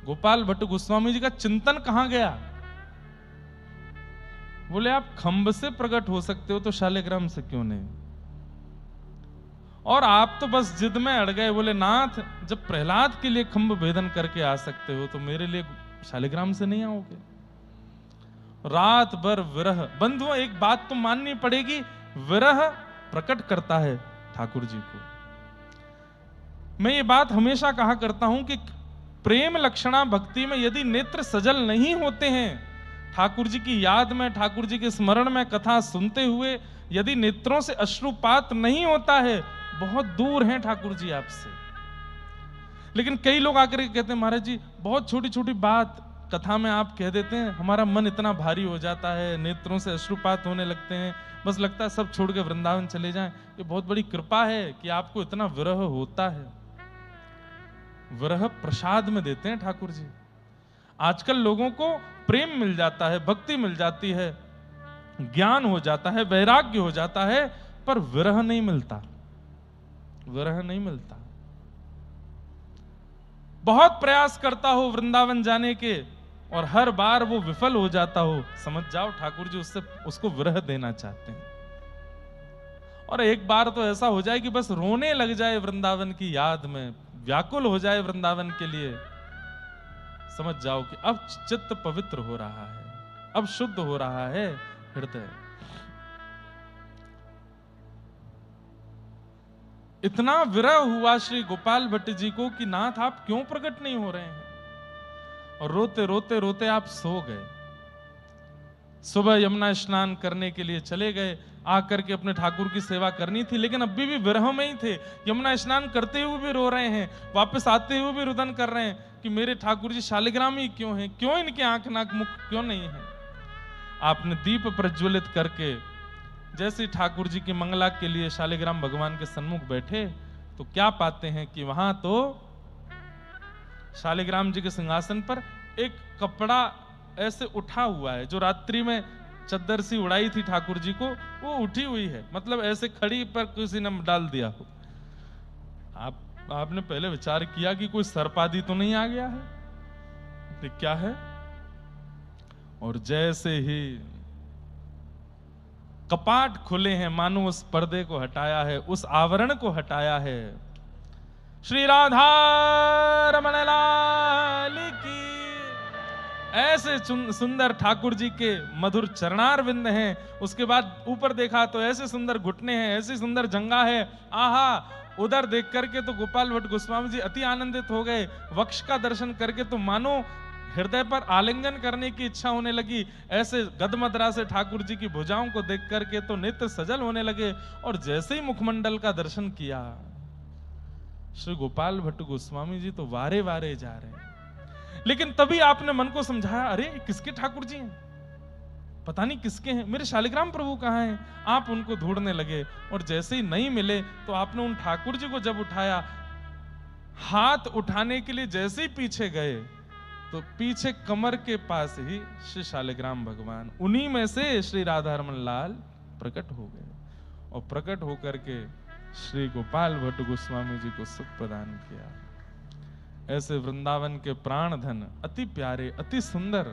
गोपाल भट्ट गोस्वामी जी का चिंतन कहां गया? बोले आप खंभ से प्रकट हो सकते हो तो शालिग्राम से क्यों नहीं? और आप तो बस जिद में अड़ गए। बोले नाथ, जब प्रहलाद के लिए खंभ भेदन करके आ सकते हो तो मेरे लिए शालिग्राम से नहीं आओगे? रात भर विरह। बंधुओं, एक बात तो माननी पड़ेगी, विरह प्रकट करता है ठाकुर जी को। मैं ये बात हमेशा कहा करता हूं कि प्रेम लक्षणा भक्ति में यदि नेत्र सजल नहीं होते हैं, ठाकुर जी की याद में, ठाकुर जी के स्मरण में कथा सुनते हुए यदि नेत्रों से अश्रुपात नहीं होता है, बहुत दूर हैं ठाकुर जी आपसे। लेकिन कई लोग आकर के कहते हैं महाराज जी बहुत छोटी छोटी बात कथा में आप कह देते हैं, हमारा मन इतना भारी हो जाता है, नेत्रों से अश्रुपात होने लगते हैं, बस लगता है सब छोड़ के वृंदावन चले जाएं। ये बहुत बड़ी कृपा है कि आपको इतना विरह होता है। विरह प्रसाद में देते हैं ठाकुर जी। आजकल लोगों को प्रेम मिल जाता है, भक्ति मिल जाती है, ज्ञान हो जाता है, वैराग्य हो जाता है, पर विरह नहीं मिलता, विरह नहीं मिलता। बहुत प्रयास करता हो वृंदावन जाने के और हर बार वो विफल हो जाता हो, समझ जाओ ठाकुर जी उसको विरह देना चाहते हैं। और एक बार तो ऐसा हो जाए कि बस रोने लग जाए वृंदावन की याद में, व्याकुल हो जाए वृंदावन के लिए, समझ जाओ कि अब चित्त पवित्र हो रहा है, अब शुद्ध हो रहा है हृदय। इतना विरह हुआ श्री गोपाल भट्ट जी को कि नाथ आप क्यों प्रकट नहीं हो रहे हैं? और रोते रोते रोते आप सो गए। सुबह यमुना स्नान करने के लिए चले गए, आकर के अपने ठाकुर की सेवा करनी थी, लेकिन अभी भी विरह में ही थे। यमुना स्नान करते हुए भी रो रहे हैं, वापस आते हुए भी रुदन कर रहे हैं कि मेरे ठाकुर जी शालिग्राम ही क्यों हैं, क्यों इनके आंख नाक मुख क्यों नहीं है? आपने दीप प्रज्वलित करके जैसे ठाकुर जी की मंगला के लिए शालिग्राम भगवान के सन्मुख बैठे तो क्या पाते हैं कि वहां तो शालिग्राम जी के सिंहासन पर एक कपड़ा ऐसे उठा हुआ है, जो रात्रि में चद्दर सी उड़ाई थी ठाकुर जी को, वो उठी हुई है, मतलब ऐसे खड़ी पर किसी ने डाल दिया हो। आपने पहले विचार किया कि कोई सर्प आदि तो नहीं आ गया है? तो क्या है? और जैसे ही कपाट खुले हैं, मानो उस पर्दे को हटाया है, उस आवरण को हटाया है। श्री राधा रमण लाल की। ऐसे सुंदर ठाकुर जी के मधुर चरणार विंद हैं। उसके बाद ऊपर देखा तो ऐसे सुंदर घुटने हैं, ऐसी सुंदर जंगा है। आहा, उधर देख करके तो गोपाल भट्ट गोस्वामी जी अति आनंदित हो गए। वक्ष का दर्शन करके तो मानो हृदय पर आलिंगन करने की इच्छा होने लगी। ऐसे गदमदरा से ठाकुर जी की भुजाओं को देख करके तो नेत्र सजल होने लगे। और जैसे ही मुखमंडल का दर्शन किया, श्री गोपाल भट्ट गोस्वामी जी तो वारे वारे जा रहे हैं। लेकिन तभी आपने मन को समझाया, अरे किसके ठाकुर जी हैं, पता नहीं किसके हैं, मेरे शालिग्राम प्रभु कहाँ हैं? आप उनको ढूंढने लगे और जैसे ही नहीं मिले तो आपने उन ठाकुर जी को जब उठाया, हाथ उठाने के लिए जैसे ही पीछे गए तो पीछे कमर के पास ही श्री शालिग्राम भगवान, उन्हीं में से श्री राधा रमन लाल प्रकट हो गए। और प्रकट होकर के श्री गोपाल भट्ट गोस्वामी जी को सुख प्रदान किया। ऐसे वृंदावन के प्राण धन, अति प्यारे, अति सुंदर।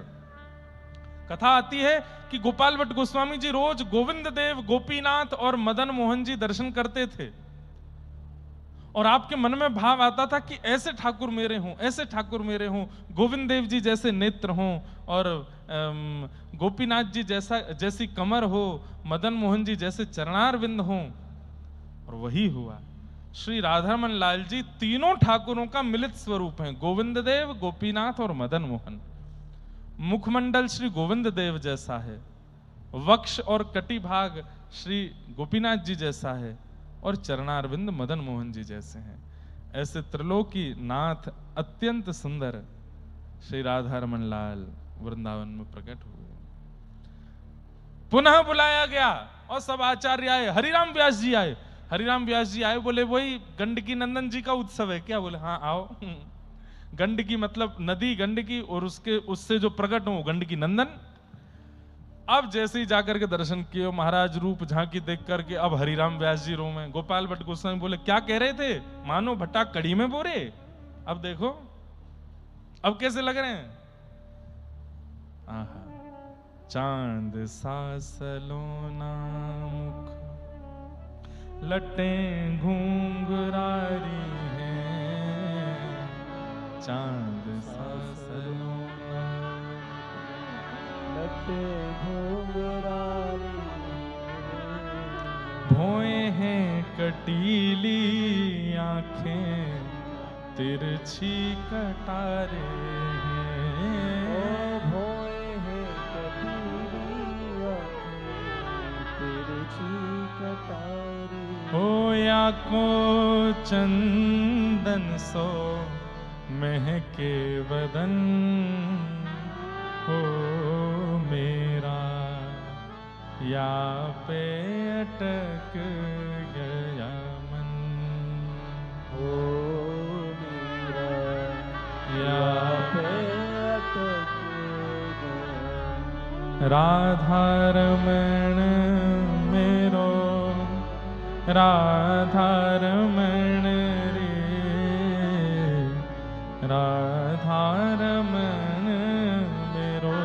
कथा आती है कि गोपाल भट्ट गोस्वामी जी रोज गोविंद देव, गोपीनाथ और मदन मोहन जी दर्शन करते थे। और आपके मन में भाव आता था कि ऐसे ठाकुर मेरे हों, ऐसे ठाकुर मेरे हों, गोविंद देव जी जैसे नेत्र हों और गोपीनाथ जी जैसी कमर हो, मदन मोहन जी जैसे चरणारविंद हों। और वही हुआ। श्री राधारमन लाल जी तीनों ठाकुरों का मिलित स्वरूप हैं, गोविंद देव, गोपीनाथ और मदन मोहन। मुखमंडल श्री गोविंद देव जैसा है, वक्ष और कटी भाग श्री गोपीनाथ जी जैसा है और चरणारविंद मदन मोहन जी जैसे हैं। ऐसे त्रिलोकी नाथ अत्यंत सुंदर श्री राधारमन लाल वृंदावन में प्रकट हुए। पुनः बुलाया गया और सब आचार्य आए। हरिराम व्यास जी आए। हरिराम व्यास जी आए, बोले वही गंडकी नंदन जी का उत्सव है क्या? बोले हाँ आओ। गंडकी मतलब नदी गंडकी, और उससे जो प्रकट हो गंडकी नंदन। अब जैसे ही जाकर के दर्शन किए, महाराज रूप झांकी देख करके अब हरिराम व्यास जी रो में। गोपाल भट्ट गोस्वामी बोले क्या कह रहे थे? मानो भट्टा कड़ी में बोरे। अब देखो अब कैसे लग रहे हैं? आहा, चांद सा सलोना मुख, लटें घूंघरारी हैं, चांद सा सलोना लटें घूंघरारी, भोए हैं कटीली आंखें, तिरछी कटारे हैं, भोए हैं कटीली आंखें, तिरछी कटारे, हो या को चंदन सो महके बदन, हो मेरा या पे अटक गया मन, हो मेरा या पे अटक गया। राधा रमण मेरो, राधा रमण रे, राधा रमण मेरो,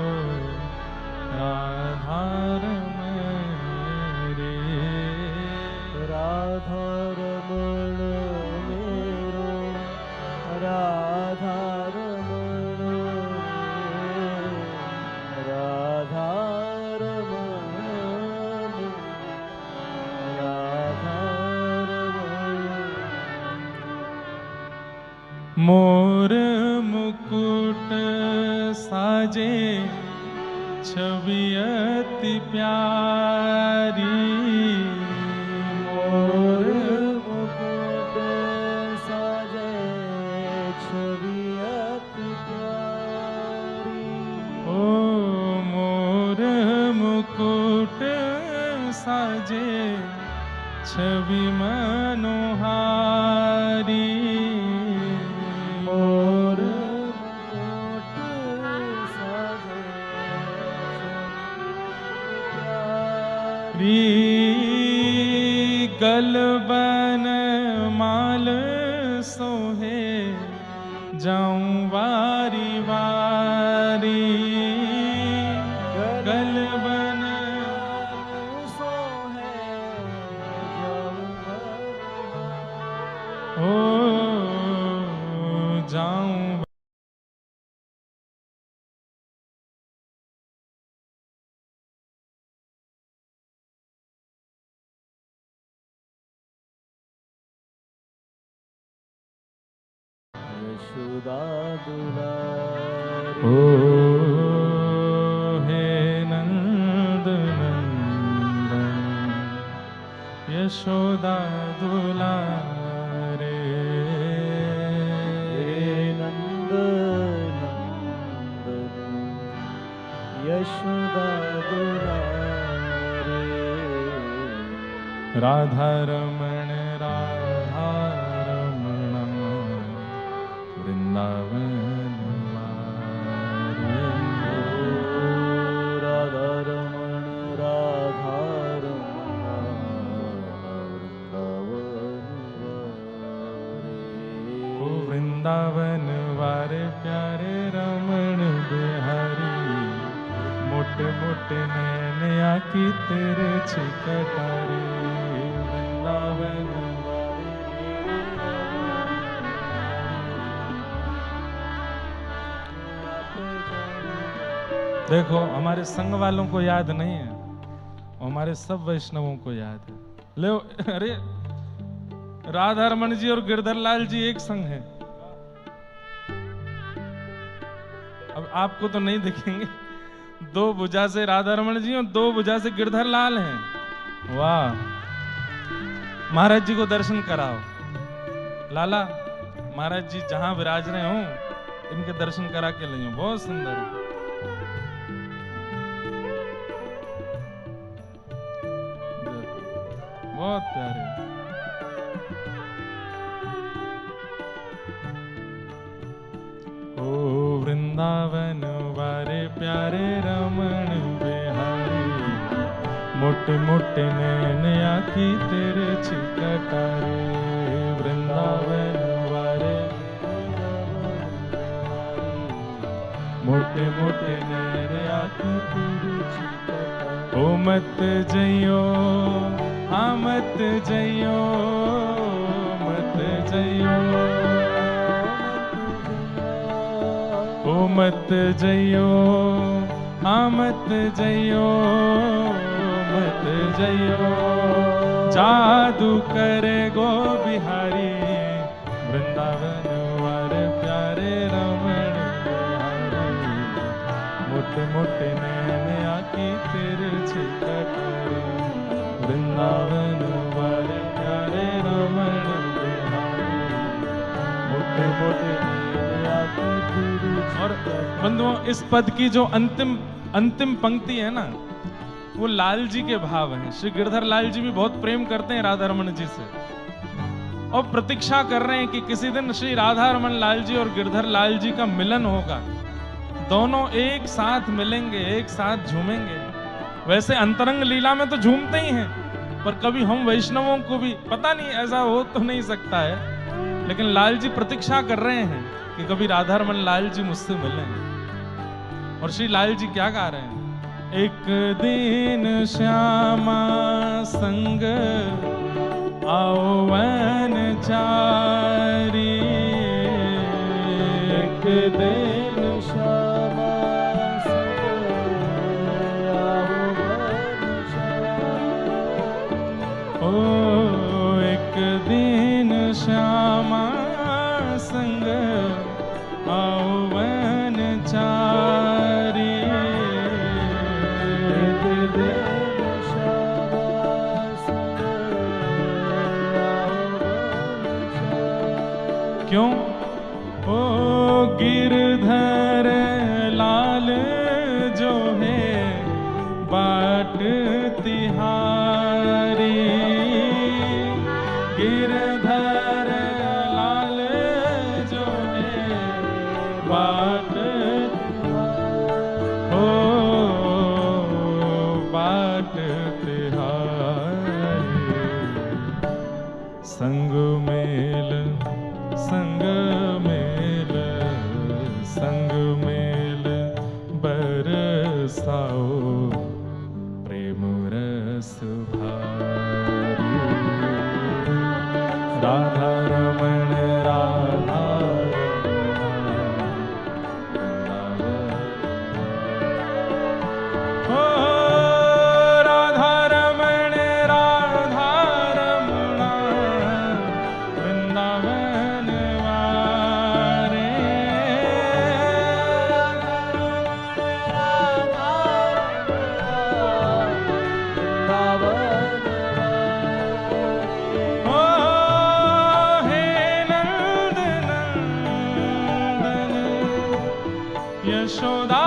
राधा रमण रे, राधा रमण मेरो, राधा रमण रे, राधा रमण मेरो, राधा रमण। मोर मुकुट साजे छवि अति प्यारी, मोर मुकुट साजे छवि अति प्यारी, ओ मोर मुकुट साजे छवि मनोहारी, मोर मुकुट साजे री गलबन माल सोहे, जाऊं वारी वारी, गलबन सोहे जाऊं ओ जाऊं। यशोदा दुलारी, ओ हे नंद नंदन, यशोदा दुलारे, हे नंद नंदन, यशोदा दुलारी, राधा रमण राधा रमण, वृंदावन वारे, राधा रमण राधा रमण, वृंदावन वारे, ओ वृंदावन वारे प्यारे रमण बिहारी, मोटे मोटे नैन आकी तेरे छिकटारे, वृंदावन वारे मेरे रमण। देखो हमारे संग वालों को याद नहीं है, हमारे सब वैष्णवों को याद है। ले अरे राधा रमन जी और गिरधर लाल जी एक संग है। अब आपको तो नहीं दिखेंगे, दो भुजा से राधा रमन जी और दो भुजा से गिरधर लाल हैं। वाह, महाराज जी को दर्शन कराओ। लाला महाराज जी जहां विराज रहे हो इनके दर्शन करा के ले, बहुत सुंदर, बहुत प्यारे। ओ वृंदावन वारे प्यारे रमण बिहारी, मोटे मोटे नैन आखी तेरे छिकटारे, वृंदावन वारे। मोटे मोटे नैन आंखी तिरछी कटार। ओ मत जइयो हाँ मत जइयो मत जइयो ओ मत जइयो हाँ मत जइयो मत जइयो जादू करे गो बिहारी वृंदावन वारे प्यारे रमण बिहारी मोटे मोटे नैन आंखी तिरछी कटार वृंदावन वारे प्यारे रमण बिहारी मोटे मोटे नैन आंखी तिरछी। और बंधुओं इस पद की जो अंतिम पंक्ति है ना वो लाल जी के भाव हैं। श्री गिरधर लाल जी भी बहुत प्रेम करते हैं राधा रमन जी से और प्रतीक्षा कर रहे हैं कि किसी दिन श्री राधा रमन लाल जी और गिरधर लाल जी का मिलन होगा, दोनों एक साथ मिलेंगे, एक साथ झूमेंगे। वैसे अंतरंग लीला में तो झूमते ही हैं, पर कभी हम वैष्णवों को भी पता नहीं ऐसा हो तो नहीं सकता है, लेकिन लाल जी प्रतीक्षा कर रहे हैं कि कभी राधा रमन लाल जी मुझसे मिलें। और श्री लाल जी क्या गा रहे हैं? एक दिन श्यामा संग आओ वन चारी, एक दिन श्यामा संग आओ वन चारी। ओ एक दिन श्यामा संग आओ वन चारी, एक दिन श्यामा संग आओ वन चारी। क्यों? ओ गिरधर लाल जो है बाट तिहारी, गिरधर लाल जो है बाट हो बाट तिहारी। संग मेल संग मेल संग मेल बरसाओ प्रेम रस भारी। राधा रमण राधा ओ राधा रमण राधा रमणा वृंदावन वारे। ओ हे नंद नंदन यशोदा